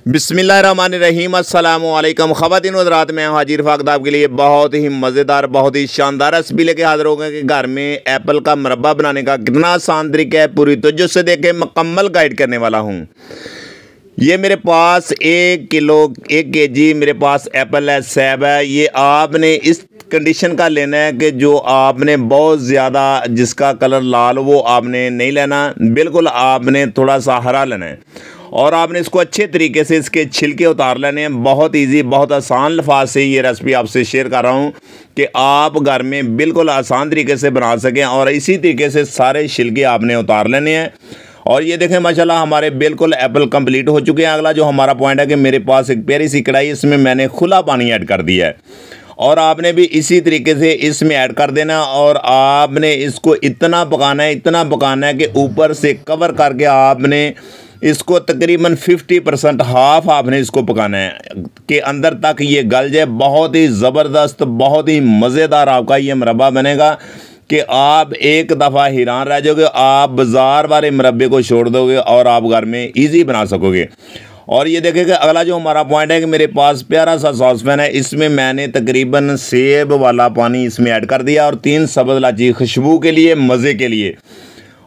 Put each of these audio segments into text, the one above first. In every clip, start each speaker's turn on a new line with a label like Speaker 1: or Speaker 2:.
Speaker 1: बिस्मिल्लाहिर्रहमानिर्रहीम अस्सलामुअलैकुम ख़वातीन और रात में हाजिर फाकद आपके लिए बहुत ही मज़ेदार बहुत ही शानदार रेसिपी लेके हाजिर हो गए कि घर में एप्पल का मुरब्बा बनाने का कितना आसान तरीका है, पूरी तवज्जो से देखें, मुकम्मल गाइड करने वाला हूँ। ये मेरे पास 1 केजी मेरे पास एप्पल है, सेब है। ये आपने इस कंडीशन का लेना है कि जो आपने बहुत ज़्यादा जिसका कलर लाल वो आपने नहीं लेना, बिल्कुल आपने थोड़ा सा हरा लेना है और आपने इसको अच्छे तरीके से इसके छिलके उतार लेने हैं। बहुत इजी बहुत आसान अल्फाज से ये रेसिपी आपसे शेयर कर रहा हूँ कि आप घर में बिल्कुल आसान तरीके से बना सकें और इसी तरीके से सारे छिलके आपने उतार लेने हैं। और ये देखें माशाल्लाह हमारे बिल्कुल एप्पल कंप्लीट हो चुके हैं। अगला जो हमारा पॉइंट है कि मेरे पास एक प्यारी सी कढ़ाई, इसमें मैंने खुला पानी ऐड कर दिया है और आपने भी इसी तरीके से इसमें ऐड कर देना और आपने इसको इतना पकाना है कि ऊपर से कवर करके आपने इसको तकरीबन 50% हाफ आपने इसको पकाना है कि अंदर तक ये गल जाए। बहुत ही ज़बरदस्त बहुत ही मज़ेदार आपका ये मुरब्बा बनेगा कि आप एक दफ़ा हैरान रह जाओगे। आप बाज़ार वाले मुरब्बे को छोड़ दोगे और आप घर में इजी बना सकोगे। और ये देखेंगे अगला जो हमारा पॉइंट है कि मेरे पास प्यारा सा सॉस पैन है, इसमें मैंने तकरीबन सेब वाला पानी इसमें ऐड कर दिया और 3 सब्ज़ इलायची खुशबू के लिए, मज़े के लिए।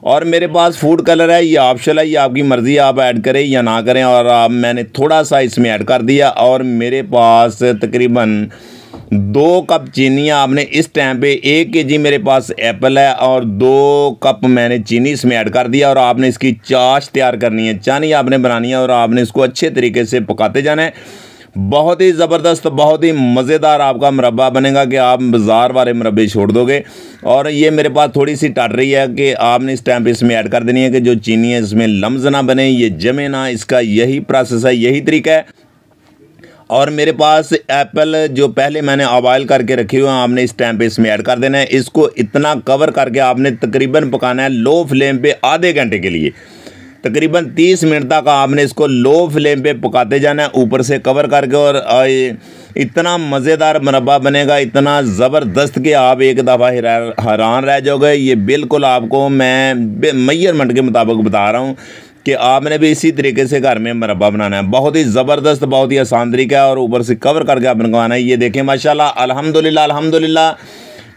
Speaker 1: और मेरे पास फूड कलर है, ये ऑप्शनल है, ये आपकी मर्ज़ी, आप ऐड करें या ना करें। और मैंने थोड़ा सा इसमें ऐड कर दिया और मेरे पास तकरीबन 2 कप चीनी आपने इस टाइम पे 1 केजी मेरे पास एप्पल है और 2 कप मैंने चीनी इसमें ऐड कर दिया और आपने इसकी चाश तैयार करनी है, चानी आपने बनानी है और आपने इसको अच्छे तरीके से पकाते जाना है। बहुत ही ज़बरदस्त बहुत ही मज़ेदार आपका मुरब्बा बनेगा कि आप बाज़ार वाले मुरब्बे छोड़ दोगे। और ये मेरे पास थोड़ी सी टट रही है कि आपने इस टाइम पे इसमें ऐड कर देनी है कि जो चीनी है इसमें लम्स ना बने, ये जमे ना, इसका यही प्रोसेस है, यही तरीका है। और मेरे पास एप्पल जो पहले मैंने बॉयल करके रखे हुए हैं आपने इस टाइम पे इसमें ऐड कर देना है। इसको इतना कवर करके आपने तकरीबन पकाना है लो फ्लेम पे आधे घंटे के लिए, तकरीबन 30 मिनट तक आपने इसको लो फ्लेम पे पकाते जाना है ऊपर से कवर करके। और इतना मज़ेदार मुरब्बा बनेगा, इतना ज़बरदस्त कि आप एक दफ़ा हैरान रह जाओगे। ये बिल्कुल आपको मैं मेजरमेंट के मुताबिक बता रहा हूँ कि आपने भी इसी तरीके से घर में मुरब्बा बनाना है। बहुत ही ज़बरदस्त बहुत ही आसान तरीका है और ऊपर से कवर करके आपने बनाना है। ये देखें माशाल्लाह अल्हम्दुलिल्लाह अल्हम्दुलिल्लाह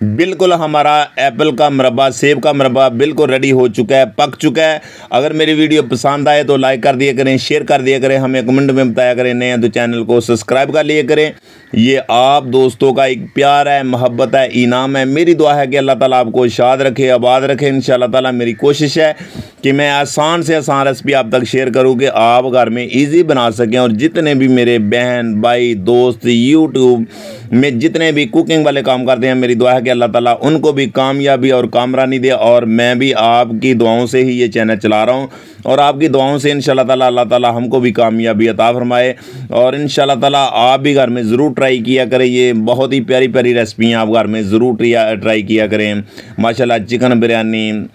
Speaker 1: बिल्कुल हमारा एप्पल का मुरब्बा, सेब का मुरब्बा बिल्कुल रेडी हो चुका है, पक चुका है। अगर मेरी वीडियो पसंद आए तो लाइक कर दिया करें, शेयर कर दिया करें, हमें कमेंट में बताया करें, नए हैं तो चैनल को सब्सक्राइब कर लिया करें। ये आप दोस्तों का एक प्यार है, मोहब्बत है, इनाम है। मेरी दुआ है कि अल्लाह ताला आपको शाद रखे, आबाद रखे। इंशाअल्लाह ताला मेरी कोशिश है कि मैं आसान से आसान रेसिपी आप तक शेयर करूँ कि आप घर में ईजी बना सकें। और जितने भी मेरे बहन भाई दोस्त यूट्यूब में जितने भी कुकिंग वाले काम करते हैं, मेरी दुआ है कि अल्लाह ताला उनको भी कामयाबी और कामरानी दे। और मैं भी आपकी दुआओं से ही ये चैनल चला रहा हूँ और आपकी दुआओं से इंशाअल्लाह ताला अल्लाह ताला हमको भी कामयाबी अता फरमाए। और इंशाअल्लाह ताला आप भी घर में ज़रूर ट्राई किया करें। ये बहुत ही प्यारी प्यारी रेसिपियाँ आप घर में ज़रूर ट्राई किया करें। माशाल्लाह चिकन बिरयानी,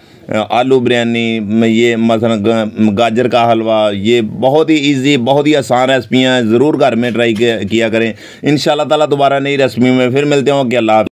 Speaker 1: आलू बिरयानी, ये मसलन गाजर का हलवा, ये बहुत ही इजी बहुत ही आसान रेसिपियाँ ज़रूर घर में ट्राई किया करें। इंशाअल्लाह ताला दोबारा नई रेसिपी में फिर मिलते हो कि अल्लाह।